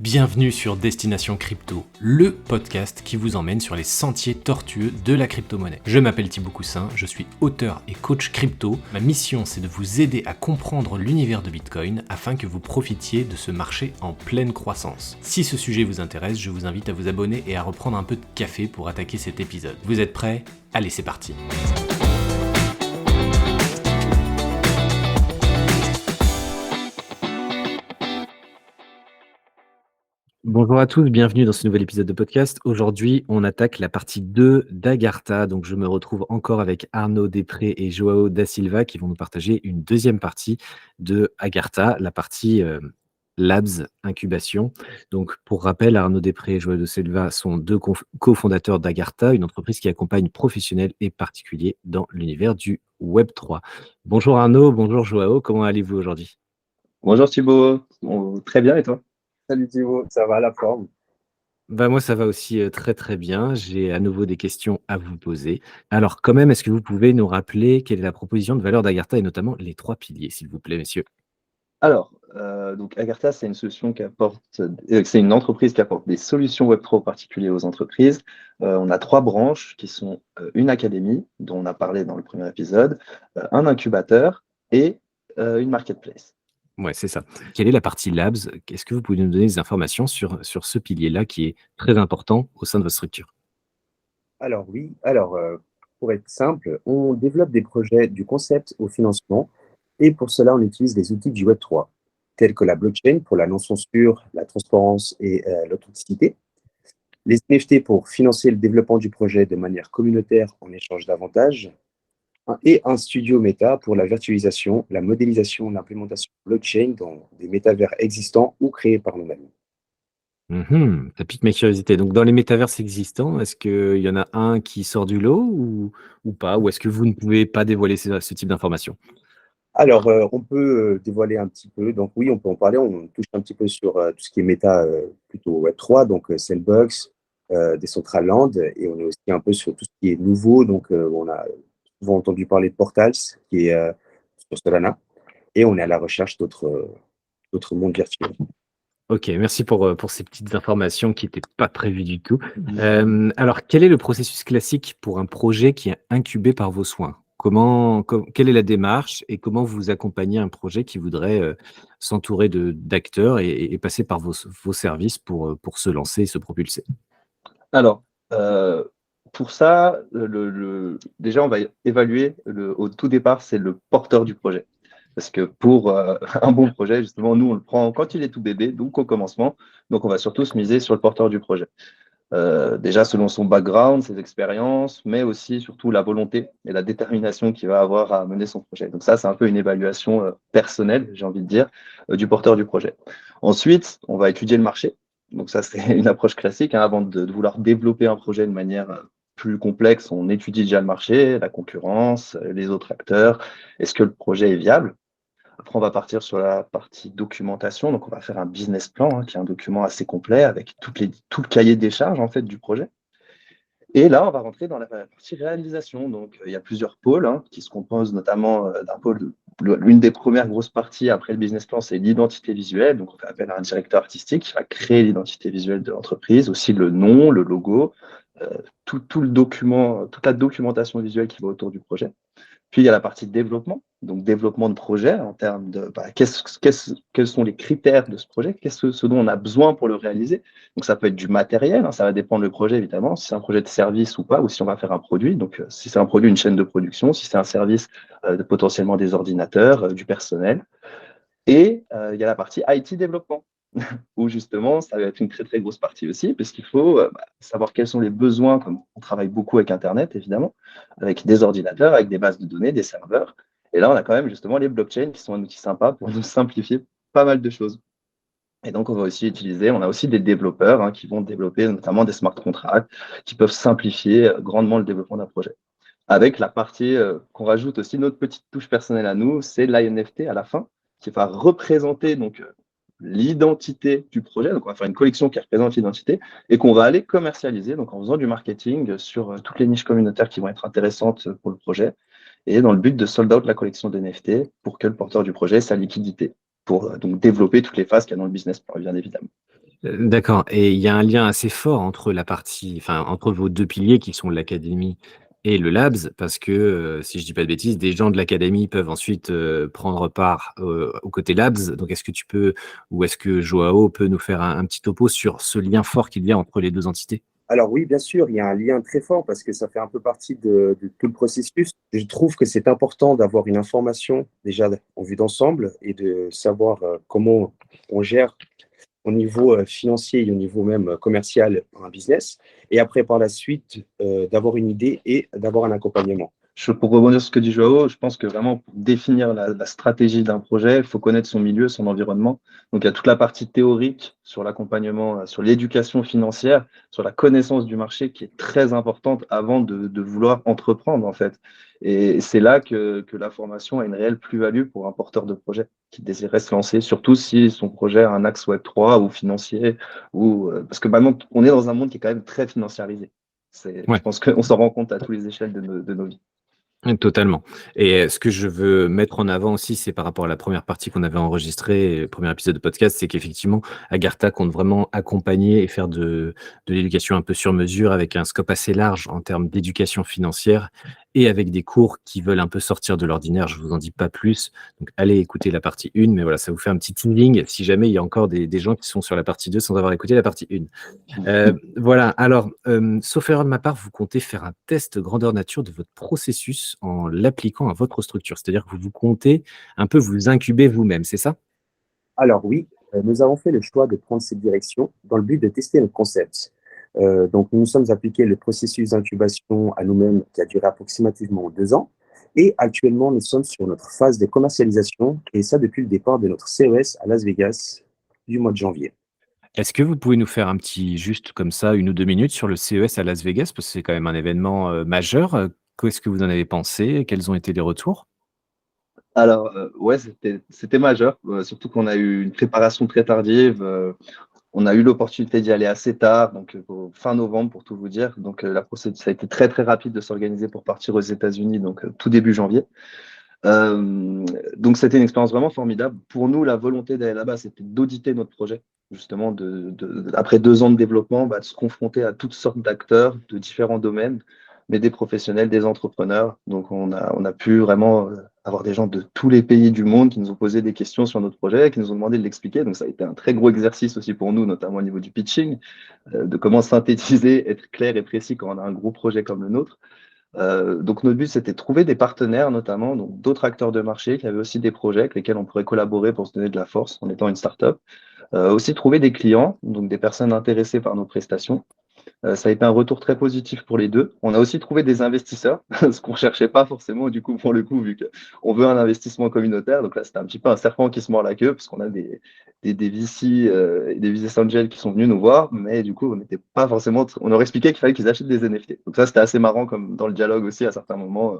Bienvenue sur Destination Crypto, le podcast qui vous emmène sur les sentiers tortueux de la crypto-monnaie. Je m'appelle Thibaut Coussin, je suis auteur et coach crypto. Ma mission, c'est de vous aider à comprendre l'univers de Bitcoin afin que vous profitiez de ce marché en pleine croissance. Si ce sujet vous intéresse, je vous invite à vous abonner et à reprendre un peu de café pour attaquer cet épisode. Vous êtes prêts ? Allez, c'est parti. Bonjour à tous, bienvenue dans ce nouvel épisode de podcast. Aujourd'hui, on attaque la partie 2 d'Agartha. Donc, je me retrouve encore avec Arnaud Després et Joao da Silva qui vont nous partager une deuxième partie de Agartha, la partie Labs Incubation. Donc, pour rappel, Arnaud Després et Joao da Silva sont deux cofondateurs d'Agartha, une entreprise qui accompagne professionnels et particuliers dans l'univers du Web3. Bonjour Arnaud, bonjour Joao, comment allez-vous aujourd'hui ? Bonjour Thibaut. Très bien et toi? Salut Thibaut, ça va à la forme? Moi, ça va aussi très très bien. J'ai à nouveau des questions à vous poser. Alors, quand même, est-ce que vous pouvez nous rappeler quelle est la proposition de valeur d'Agartha et notamment les trois piliers, s'il vous plaît, messieurs? Alors, donc Agartha, c'est une solution qui apporte, c'est une entreprise qui apporte des solutions Web3 particuliers aux entreprises. On a trois branches qui sont une académie, dont on a parlé dans le premier épisode, un incubateur et une marketplace. Ouais, c'est ça. Quelle est la partie Labs? Est-ce que vous pouvez nous donner des informations sur ce pilier-là qui est très important au sein de votre structure? Alors oui, pour être simple, on développe des projets du concept au financement et pour cela on utilise les outils du Web3, tels que la blockchain pour la non-censure, la transparence et l'authenticité, les NFT pour financer le développement du projet de manière communautaire en échange d'avantages, et un studio méta pour la virtualisation, la modélisation, l'implémentation blockchain dans des métavers existants ou créés par nous-mêmes. Ça pique ma curiosité. Donc, dans les métaverses existants, est-ce qu'il y en a un qui sort du lot ou pas? Ou est-ce que vous ne pouvez pas dévoiler ce type d'informations? Alors, on peut dévoiler un petit peu. Donc oui, on peut en parler. On touche un petit peu sur tout ce qui est méta, plutôt Web3, donc Sandbox, Decentraland, et on est aussi un peu sur tout ce qui est nouveau. Donc, on a souvent entendu parler de Portals, qui est sur Solana, et on est à la recherche d'autres mondes virtuels. Ok, merci pour ces petites informations qui n'étaient pas prévues du tout. Alors, quel est le processus classique pour un projet qui est incubé par vos soins? Quelle est la démarche et comment vous accompagnez un projet qui voudrait s'entourer d'acteurs et passer par vos services pour se lancer et se propulser? Alors, pour ça, déjà, on va évaluer au tout départ, c'est le porteur du projet. Parce que pour un bon projet, justement, nous, on le prend quand il est tout bébé, donc au commencement. Donc, on va surtout se miser sur le porteur du projet. Déjà, selon son background, ses expériences, mais aussi, surtout, la volonté et la détermination qu'il va avoir à mener son projet. Donc, ça, c'est un peu une évaluation personnelle, j'ai envie de dire, du porteur du projet. Ensuite, on va étudier le marché. Donc, ça, c'est une approche classique. Avant de vouloir développer un projet de manière plus complexe, on étudie déjà le marché, la concurrence, les autres acteurs. Est-ce que le projet est viable? Après, on va partir sur la partie documentation. Donc, on va faire un business plan, qui est un document assez complet avec tout le cahier des charges en fait, du projet. Et là, on va rentrer dans la partie réalisation. Donc, il y a plusieurs pôles qui se composent notamment d'un pôle. L'une des premières grosses parties après le business plan, c'est l'identité visuelle. Donc, on fait appel à un directeur artistique qui va créer l'identité visuelle de l'entreprise, aussi le nom, le logo, tout le document, toute la documentation visuelle qui va autour du projet. Puis, il y a la partie développement, donc développement de projet en termes de quels sont les critères de ce projet, ce dont on a besoin pour le réaliser. Donc, ça peut être du matériel, ça va dépendre du projet évidemment, si c'est un projet de service ou pas, ou si on va faire un produit. Donc, si c'est un produit, une chaîne de production, si c'est un service, potentiellement des ordinateurs, du personnel. Et il y a la partie IT développement, où justement, ça va être une très très grosse partie aussi, parce qu'il faut savoir quels sont les besoins, comme on travaille beaucoup avec Internet, évidemment, avec des ordinateurs, avec des bases de données, des serveurs. Et là, on a quand même justement les blockchains qui sont un outil sympa pour nous simplifier pas mal de choses. Et donc, on a aussi des développeurs qui vont développer notamment des smart contracts qui peuvent simplifier grandement le développement d'un projet. Avec la partie qu'on rajoute aussi, notre petite touche personnelle à nous, c'est l'INFT à la fin, qui va représenter donc l'identité du projet. Donc, on va faire une collection qui représente l'identité et qu'on va aller commercialiser donc en faisant du marketing sur toutes les niches communautaires qui vont être intéressantes pour le projet et dans le but de sold out la collection d'NFT pour que le porteur du projet ait sa liquidité pour donc développer toutes les phases qu'il y a dans le business plan, bien évidemment. D'accord, et il y a un lien assez fort entre la partie enfin, entre vos 2 piliers qui sont l'académie et le labs parce que, si je dis pas de bêtises, des gens de l'académie peuvent ensuite, prendre part, au côté labs. Donc est-ce que tu peux ou est-ce que Joao peut nous faire un petit topo sur ce lien fort qu'il y a entre les 2 entités? Alors oui, bien sûr, il y a un lien très fort parce que ça fait un peu partie de tout le processus. Je trouve que c'est important d'avoir une information déjà en vue d'ensemble et de savoir comment on gère au niveau financier et au niveau même commercial un business. Et après, par la suite, d'avoir une idée et d'avoir un accompagnement. Pour rebondir sur ce que dit Joao, je pense que vraiment pour définir la stratégie d'un projet, il faut connaître son milieu, son environnement. Donc il y a toute la partie théorique sur l'accompagnement, sur l'éducation financière, sur la connaissance du marché qui est très importante avant de vouloir entreprendre en fait. Et c'est là que la formation a une réelle plus-value pour un porteur de projet qui désirait se lancer, surtout si son projet a un axe Web3 ou financier, ou, parce que maintenant on est dans un monde qui est quand même très financiarisé. Je Ouais. pense qu'on s'en rend compte à toutes les échelles de nos vies. Totalement, et ce que je veux mettre en avant aussi, c'est par rapport à la première partie qu'on avait enregistrée, le 1er épisode de podcast, c'est qu'effectivement, Agartha compte vraiment accompagner et faire de l'éducation un peu sur mesure avec un scope assez large en termes d'éducation financière et avec des cours qui veulent un peu sortir de l'ordinaire. Je vous en dis pas plus, donc allez écouter la partie 1, mais voilà, ça vous fait un petit teasing si jamais il y a encore des gens qui sont sur la partie 2 sans avoir écouté la partie 1. Voilà, alors, sauf erreur de ma part, vous comptez faire un test grandeur nature de votre processus en l'appliquant à votre structure. C'est-à-dire que vous comptez un peu vous incuber vous-même, c'est ça? Alors oui, nous avons fait le choix de prendre cette direction dans le but de tester notre concept. Donc nous nous sommes appliqués le processus d'incubation à nous-mêmes qui a duré approximativement 2 ans. Et actuellement, nous sommes sur notre phase de commercialisation et ça depuis le départ de notre CES à Las Vegas du mois de janvier. Est-ce que vous pouvez nous faire un petit juste comme ça, 1 ou 2 minutes sur le CES à Las Vegas? Parce que c'est quand même un événement, majeur, qu'est-ce que vous en avez pensé? Quels ont été les retours? Alors, ouais, c'était majeur, surtout qu'on a eu une préparation très tardive. On a eu l'opportunité d'y aller assez tard, donc fin novembre pour tout vous dire. Donc la procédure, ça a été très très rapide de s'organiser pour partir aux États-Unis, donc tout début janvier. Donc c'était une expérience vraiment formidable. Pour nous, la volonté d'aller là-bas, c'était d'auditer notre projet, justement, après 2 ans de développement, de se confronter à toutes sortes d'acteurs de différents domaines, mais des professionnels, des entrepreneurs. Donc on a pu vraiment avoir des gens de tous les pays du monde qui nous ont posé des questions sur notre projet, qui nous ont demandé de l'expliquer. Donc ça a été un très gros exercice aussi pour nous, notamment au niveau du pitching, de comment synthétiser, être clair et précis quand on a un gros projet comme le nôtre. Donc notre but, c'était de trouver des partenaires, notamment donc d'autres acteurs de marché qui avaient aussi des projets avec lesquels on pourrait collaborer pour se donner de la force en étant une startup. Aussi trouver des clients, donc des personnes intéressées par nos prestations. Ça a été un retour très positif pour les deux. On a aussi trouvé des investisseurs, ce qu'on ne cherchait pas forcément du coup pour le coup, vu qu'on veut un investissement communautaire. Donc là, c'était un petit peu un serpent qui se mord la queue, parce qu'on a des VC et des business angels qui sont venus nous voir, mais du coup, on n'était pas forcément. On leur expliquait qu'il fallait qu'ils achètent des NFT. Donc ça, c'était assez marrant comme dans le dialogue aussi à certains moments,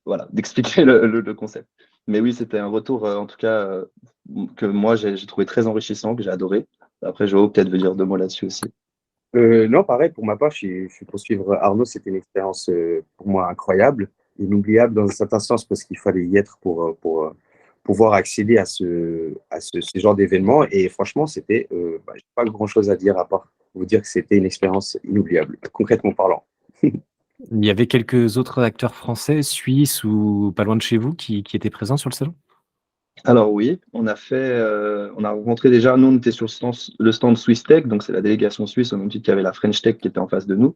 voilà, d'expliquer le concept. Mais oui, c'était un retour, en tout cas, que moi, j'ai trouvé très enrichissant, que j'ai adoré. Après, Joao peut-être veut dire 2 mots là-dessus aussi. Non, pareil, pour ma part, je suis pour suivre Arnaud, c'était une expérience pour moi incroyable, inoubliable dans un certain sens parce qu'il fallait y être pour pouvoir accéder à ce genre d'événement. Et franchement, j'ai pas grand-chose à dire à part vous dire que c'était une expérience inoubliable, concrètement parlant. Il y avait quelques autres acteurs français, suisses ou pas loin de chez vous qui étaient présents sur le salon? Alors oui, on a rencontré déjà, nous on était sur le stand Swiss Tech, donc c'est la délégation suisse, au même titre qu'il y avait la French Tech qui était en face de nous.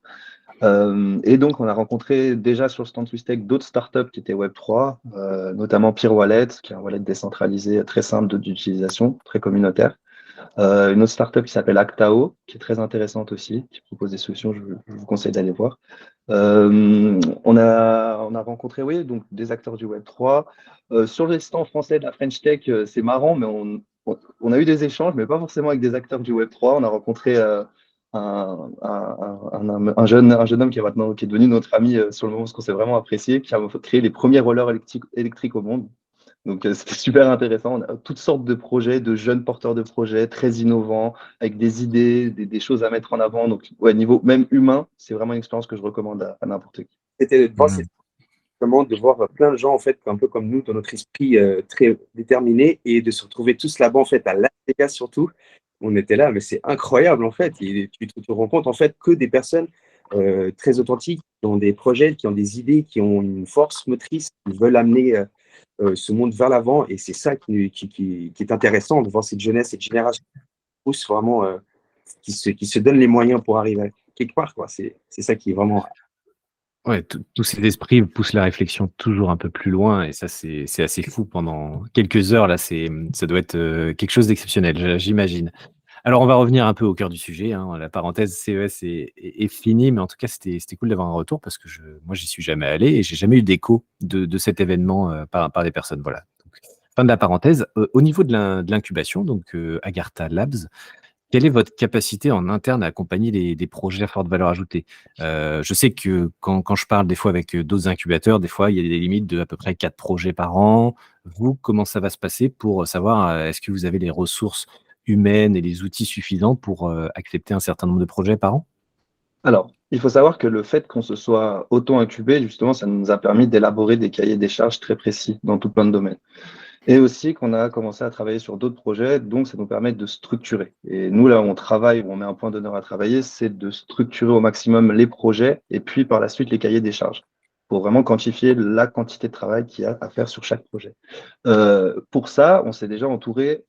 Et donc on a rencontré déjà sur le stand Swiss Tech d'autres startups qui étaient Web3, notamment Peer Wallet, qui est un wallet décentralisé très simple d'utilisation, très communautaire. Une autre startup qui s'appelle Actao, qui est très intéressante aussi, qui propose des solutions, je vous conseille d'aller voir. On a rencontré, oui, donc des acteurs du Web3. Sur les stands français de la French Tech, c'est marrant, mais on a eu des échanges, mais pas forcément avec des acteurs du Web3. On a rencontré un jeune homme qui est devenu notre ami sur le moment, parce qu'on s'est vraiment apprécié, qui a créé les premiers rollers électriques au monde. Donc, c'était super intéressant. On a toutes sortes de projets, de jeunes porteurs de projets très innovants, avec des idées, des choses à mettre en avant. Donc, ouais, niveau même humain, c'est vraiment une expérience que je recommande à n'importe qui. C'était Mmh. vraiment de voir plein de gens, en fait, un peu comme nous, dans notre esprit très déterminé et de se retrouver tous là-bas, en fait, à Las Vegas surtout. on était là, mais c'est incroyable en fait. Tu te rends compte en fait que des personnes très authentiques, qui ont des projets, qui ont des idées, qui ont une force motrice, qui veulent amener ce monde vers l'avant. Et c'est ça qui est intéressant de voir cette jeunesse, cette génération pousse vraiment, qui se donne les moyens pour arriver quelque part, quoi. C'est ça qui est vraiment. Ouais, tous ces esprits poussent la réflexion toujours un peu plus loin et ça, c'est assez fou pendant quelques heures là, ça doit être, quelque chose d'exceptionnel, j'imagine. Alors on va revenir un peu au cœur du sujet, hein, la parenthèse CES est finie, mais en tout cas, c'était cool d'avoir un retour parce que moi, j'y suis jamais allé et j'ai jamais eu d'écho de cet événement, par des personnes, voilà. Donc fin de la parenthèse. Au niveau de l'incubation, donc Agartha Labs, quelle est votre capacité en interne à accompagner des projets à forte valeur ajoutée? Je sais que quand je parle des fois avec, d'autres incubateurs, des fois, il y a des limites de à peu près 4 projets par an. Vous, comment ça va se passer pour, savoir, est-ce que vous avez les ressources humaines et les outils suffisants pour, accepter un certain nombre de projets par an? Alors, il faut savoir que le fait qu'on se soit auto-incubé, justement, ça nous a permis d'élaborer des cahiers des charges très précis dans tout plein de domaines. Et aussi qu'on a commencé à travailler sur d'autres projets, donc ça nous permet de structurer. Et nous, là où on travaille, où on met un point d'honneur à travailler, c'est de structurer au maximum les projets et puis par la suite les cahiers des charges pour vraiment quantifier la quantité de travail qu'il y a à faire sur chaque projet. Pour ça, on s'est déjà entouré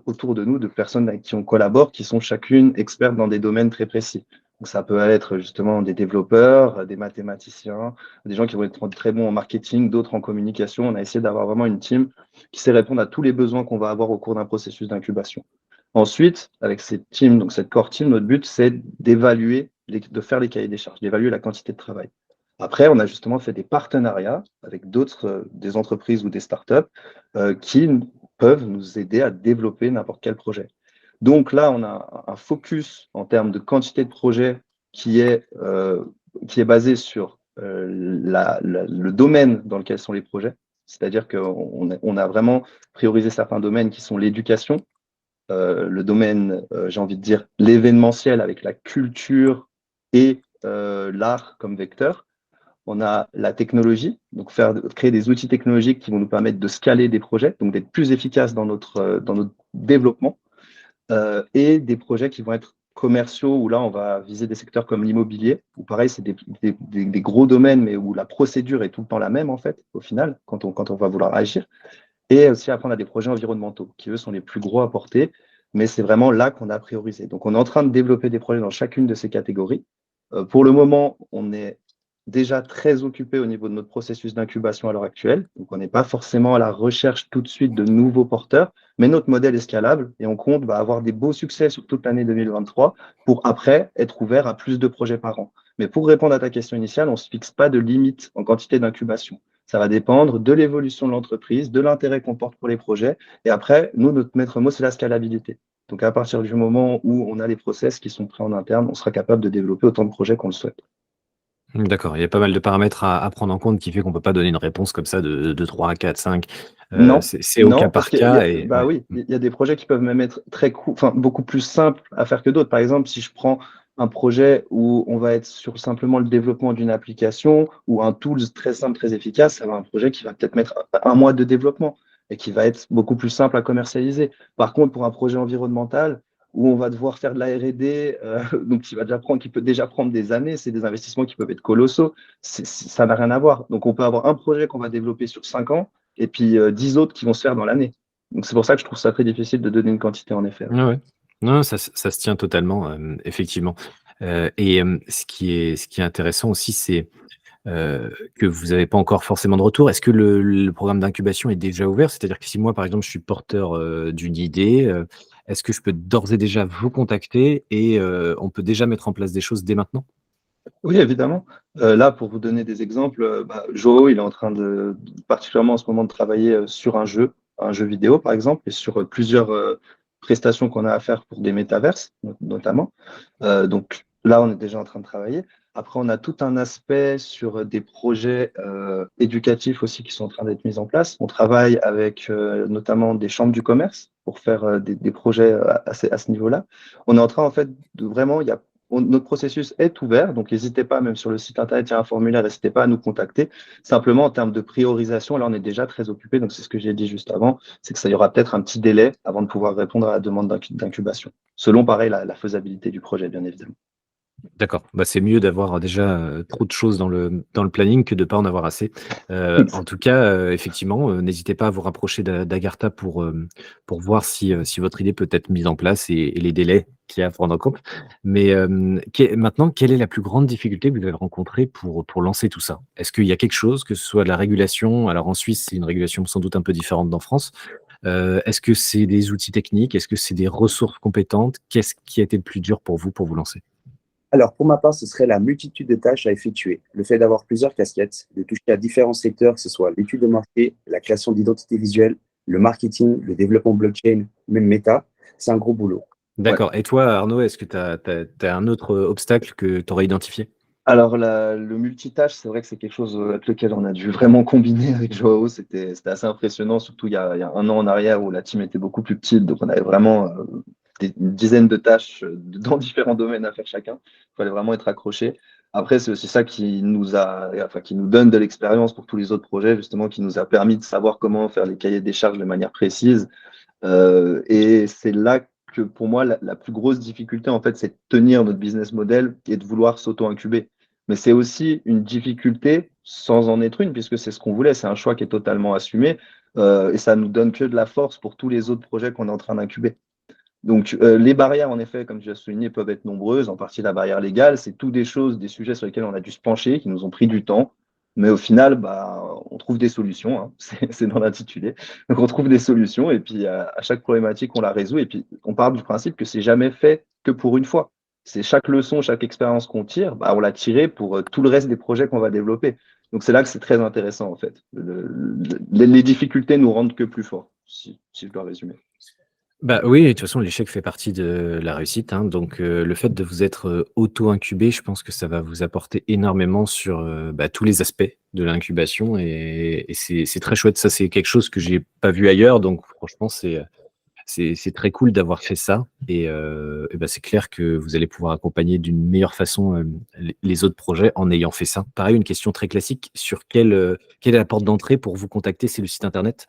autour de nous de personnes avec qui on collabore, qui sont chacune expertes dans des domaines très précis. Donc, ça peut être justement des développeurs, des mathématiciens, des gens qui vont être très bons en marketing, d'autres en communication. On a essayé d'avoir vraiment une team qui sait répondre à tous les besoins qu'on va avoir au cours d'un processus d'incubation. Ensuite, avec cette team, donc cette core team, notre but, c'est de faire les cahiers des charges, d'évaluer la quantité de travail. Après, on a justement fait des partenariats avec des entreprises ou des startups qui peuvent nous aider à développer n'importe quel projet. Donc là, on a un focus en termes de quantité de projets qui est, euh, qui est basé sur le domaine dans lequel sont les projets. C'est-à-dire qu'on a vraiment priorisé certains domaines qui sont l'éducation, le domaine, j'ai envie de dire, l'événementiel avec la culture et l'art comme vecteur. On a la technologie, donc créer des outils technologiques qui vont nous permettre de scaler des projets, donc d'être plus efficaces dans notre développement, et des projets qui vont être commerciaux, où là, on va viser des secteurs comme l'immobilier, où pareil, c'est des gros domaines, mais où la procédure est tout le temps la même, en fait, au final, quand on va vouloir agir. Et aussi, après, on a des projets environnementaux, qui, eux, sont les plus gros à porter, mais c'est vraiment là qu'on a priorisé. Donc, on est en train de développer des projets dans chacune de ces catégories. Pour le moment, on est déjà très occupé au niveau de notre processus d'incubation à l'heure actuelle. Donc, on n'est pas forcément à la recherche tout de suite de nouveaux porteurs, mais notre modèle est scalable et on compte avoir des beaux succès sur toute l'année 2023 pour après être ouvert à plus de projets par an. Mais pour répondre à ta question initiale, on ne se fixe pas de limite en quantité d'incubation. Ça va dépendre de l'évolution de l'entreprise, de l'intérêt qu'on porte pour les projets. Et après, nous, notre maître mot, c'est la scalabilité. Donc, à partir du moment où on a les process qui sont prêts en interne, on sera capable de développer autant de projets qu'on le souhaite. D'accord, il y a pas mal de paramètres à prendre en compte qui fait qu'on peut pas donner une réponse comme ça de 3, 4, 5. Non, C'est au cas non, parce par qu'il y a, cas et bah ouais. oui, Mmh. il y a des projets qui peuvent même être enfin, beaucoup plus simples à faire que d'autres. Par exemple, si je prends un projet où on va être sur simplement le développement d'une application ou un tool très simple, très efficace, ça va un projet qui va peut-être mettre un mois de développement et qui va être beaucoup plus simple à commercialiser. Par contre, pour un projet environnemental où on va devoir faire de la R&D, donc qui peut déjà prendre des années, c'est des investissements qui peuvent être colossaux, ça n'a rien à voir. Donc, on peut avoir un projet qu'on va développer sur 5 ans et puis 10 autres qui vont se faire dans l'année. Donc c'est pour ça que je trouve ça très difficile de donner une quantité en effet. Ouais, ouais. Non, ça se tient totalement, effectivement. Ce qui est intéressant aussi, c'est, que vous avez pas encore forcément de retour. Est-ce que le programme d'incubation est déjà ouvert? C'est-à-dire que si moi, par exemple, je suis porteur, d'une idée, est-ce que je peux d'ores et déjà vous contacter et on peut déjà mettre en place des choses dès maintenant? Oui, évidemment. Là, pour vous donner des exemples, Joe, il est en train particulièrement en ce moment, de travailler sur un jeu vidéo par exemple, et sur plusieurs prestations qu'on a à faire pour des métaverses, notamment. Donc là, on est déjà en train de travailler. Après, on a tout un aspect sur des projets éducatifs aussi qui sont en train d'être mis en place. On travaille avec notamment des chambres du commerce pour faire des projets à ce niveau-là. On est en train, en fait, il y a notre processus est ouvert, donc n'hésitez pas, même sur le site internet, il y a un formulaire, n'hésitez pas à nous contacter. Simplement, en termes de priorisation, là, on est déjà très occupé, donc c'est ce que j'ai dit juste avant, c'est que ça y aura peut-être un petit délai avant de pouvoir répondre à la demande d'incubation, selon, pareil, la faisabilité du projet, bien évidemment. D'accord. Bah, c'est mieux d'avoir déjà trop de choses dans le planning que de pas en avoir assez. En tout cas, effectivement, n'hésitez pas à vous rapprocher d'Agartha pour voir si votre idée peut être mise en place et les délais qu'il y a à prendre en compte. Mais maintenant, quelle est la plus grande difficulté que vous avez rencontrée pour lancer tout ça? Est-ce qu'il y a quelque chose, que ce soit de la régulation? Alors en Suisse, c'est une régulation sans doute un peu différente d'en France. Est-ce que c'est des outils techniques? Est-ce que c'est des ressources compétentes? Qu'est-ce qui a été le plus dur pour vous lancer? Alors, pour ma part, ce serait la multitude de tâches à effectuer. Le fait d'avoir plusieurs casquettes, de toucher à différents secteurs, que ce soit l'étude de marché, la création d'identité visuelle, le marketing, le développement blockchain, même méta, c'est un gros boulot. Ouais. D'accord. Et toi, Arnaud, est-ce que tu as un autre obstacle que tu aurais identifié? Alors, le multitâche, c'est vrai que c'est quelque chose avec lequel on a dû vraiment combiner avec Joao. C'était assez impressionnant, surtout il y a un an en arrière où la team était beaucoup plus petite. Donc, on avait vraiment une dizaine de tâches dans différents domaines à faire chacun. Il fallait vraiment être accroché. Après, c'est aussi ça qui qui nous donne de l'expérience pour tous les autres projets, justement, qui nous a permis de savoir comment faire les cahiers des charges de manière précise. Et c'est là que, pour moi, la plus grosse difficulté, en fait, c'est de tenir notre business model et de vouloir s'auto-incuber. Mais c'est aussi une difficulté sans en être une, puisque c'est ce qu'on voulait, c'est un choix qui est totalement assumé, et ça nous donne que de la force pour tous les autres projets qu'on est en train d'incuber. Donc, les barrières, en effet, comme tu as souligné, peuvent être nombreuses. En partie, la barrière légale, c'est tout des choses, des sujets sur lesquels on a dû se pencher, qui nous ont pris du temps. Mais au final, bah, on trouve des solutions, hein. C'est dans l'intitulé. Donc, on trouve des solutions et puis à chaque problématique, on la résout. Et puis, on part du principe que c'est jamais fait que pour une fois. C'est chaque leçon, chaque expérience qu'on tire, bah, on l'a tirée pour tout le reste des projets qu'on va développer. Donc, c'est là que c'est très intéressant, en fait. Les difficultés nous rendent que plus forts, si je dois résumer. Bah oui, de toute façon, l'échec fait partie de la réussite, hein. Donc, le fait de vous être auto-incubé, je pense que ça va vous apporter énormément sur tous les aspects de l'incubation et c'est très chouette. Ça, c'est quelque chose que j'ai pas vu ailleurs. Donc, franchement, c'est très cool d'avoir fait ça. Et bah, c'est clair que vous allez pouvoir accompagner d'une meilleure façon les autres projets en ayant fait ça. Pareil, une question très classique sur quelle est la porte d'entrée pour vous contacter? C'est le site internet?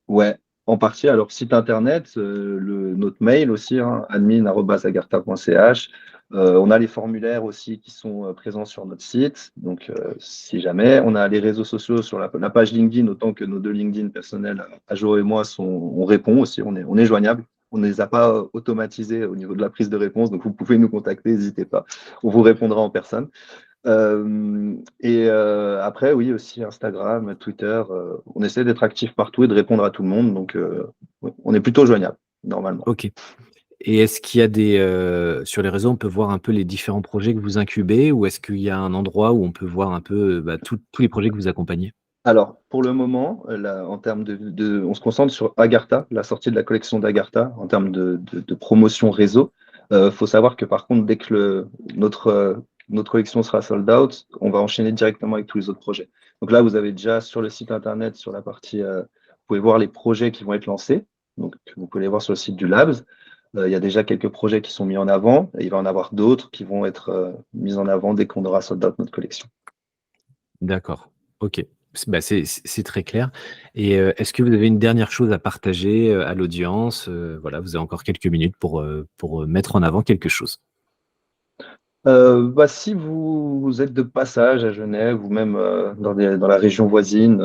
Ouais, en partie. Alors, site internet, notre mail aussi, hein, admin@agartha.ch. On a les formulaires aussi qui sont présents sur notre site. Donc, si jamais, on a les réseaux sociaux sur la page LinkedIn, autant que nos deux LinkedIn personnels, Ajo et moi, on répond aussi, on est joignable. On ne les a pas automatisés au niveau de la prise de réponse, donc vous pouvez nous contacter, n'hésitez pas. On vous répondra en personne. Après, oui, aussi Instagram, Twitter, on essaie d'être actif partout et de répondre à tout le monde. Donc, ouais, on est plutôt joignable, normalement. Ok. Et est-ce qu'il y a sur les réseaux, on peut voir un peu les différents projets que vous incubez ou est-ce qu'il y a un endroit où on peut voir un peu tous les projets que vous accompagnez? Alors, pour le moment, là, en termes on se concentre sur Agartha, la sortie de la collection d'Agartha, en termes de promotion réseau. Faut savoir que par contre, dès que notre collection sera sold out, on va enchaîner directement avec tous les autres projets. Donc là, vous avez déjà sur le site internet, sur la partie, vous pouvez voir les projets qui vont être lancés. Donc, vous pouvez les voir sur le site du Labs. Il y a déjà quelques projets qui sont mis en avant et il va y en avoir d'autres qui vont être mis en avant dès qu'on aura sold out notre collection. D'accord. Ok. C'est très clair. Et est-ce que vous avez une dernière chose à partager à l'audience? Voilà, vous avez encore quelques minutes pour mettre en avant quelque chose. Si vous êtes de passage à Genève ou même dans la région voisine,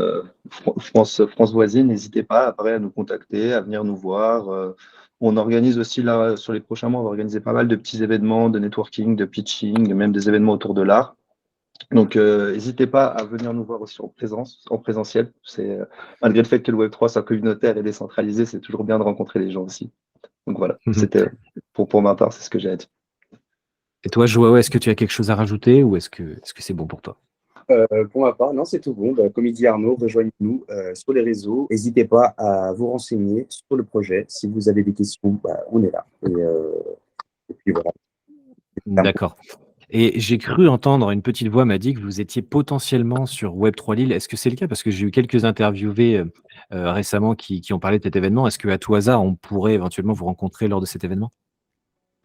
France voisine, n'hésitez pas après à nous contacter, à venir nous voir. On organise aussi là, sur les prochains mois, on va organiser pas mal de petits événements de networking, de pitching, même des événements autour de l'art. Donc, n'hésitez pas à venir nous voir aussi en présentiel. Malgré le fait que le Web3 soit communautaire et décentralisé, c'est toujours bien de rencontrer les gens aussi. Donc voilà, c'était pour ma part, c'est ce que j'ai à dire. Et toi, Joao, est-ce que tu as quelque chose à rajouter ou est-ce que c'est bon pour toi? Pour ma part, non, c'est tout bon. Comme il dit Arnaud, rejoignez-nous sur les réseaux. N'hésitez pas à vous renseigner sur le projet. Si vous avez des questions, on est là. Et puis voilà. D'accord. Et j'ai cru entendre, une petite voix m'a dit que vous étiez potentiellement sur Web3 Lille. Est-ce que c'est le cas? Parce que j'ai eu quelques interviewés récemment qui ont parlé de cet événement. Est-ce qu'à tout hasard, on pourrait éventuellement vous rencontrer lors de cet événement?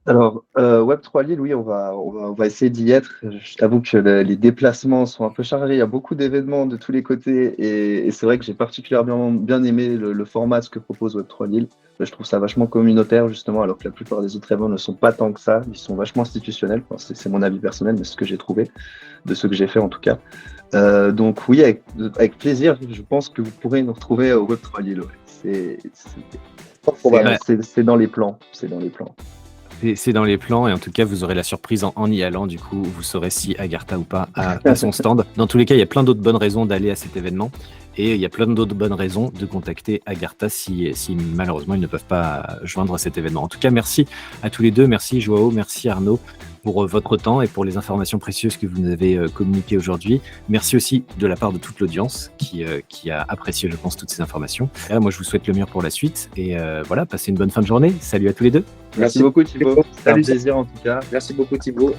Alors, Web3 Lille, oui, on va essayer d'y être. Je t'avoue que les déplacements sont un peu chargés. Il y a beaucoup d'événements de tous les côtés. Et c'est vrai que j'ai particulièrement bien aimé le format, ce que propose Web3 Lille. Je trouve ça vachement communautaire, justement, alors que la plupart des autres événements ne sont pas tant que ça. Ils sont vachement institutionnels. Enfin, c'est mon avis personnel, mais c'est ce que j'ai trouvé, de ce que j'ai fait en tout cas. Donc, oui, avec plaisir, je pense que vous pourrez nous retrouver au Web3 Lille. Ouais. C'est dans les plans. C'est dans les plans. C'est dans les plans et en tout cas vous aurez la surprise en y allant, du coup vous saurez si Agartha ou pas à son stand. Dans tous les cas il y a plein d'autres bonnes raisons d'aller à cet événement et il y a plein d'autres bonnes raisons de contacter Agartha si malheureusement ils ne peuvent pas joindre à cet événement. En tout cas merci à tous les deux, merci Joao, merci Arnaud pour votre temps et pour les informations précieuses que vous nous avez communiquées aujourd'hui. Merci aussi de la part de toute l'audience qui a apprécié, je pense, toutes ces informations. Et là, moi, je vous souhaite le meilleur pour la suite. Et voilà, passez une bonne fin de journée. Salut à tous les deux. Merci beaucoup Thibaut. C'était un plaisir en tout cas. Merci beaucoup Thibaut.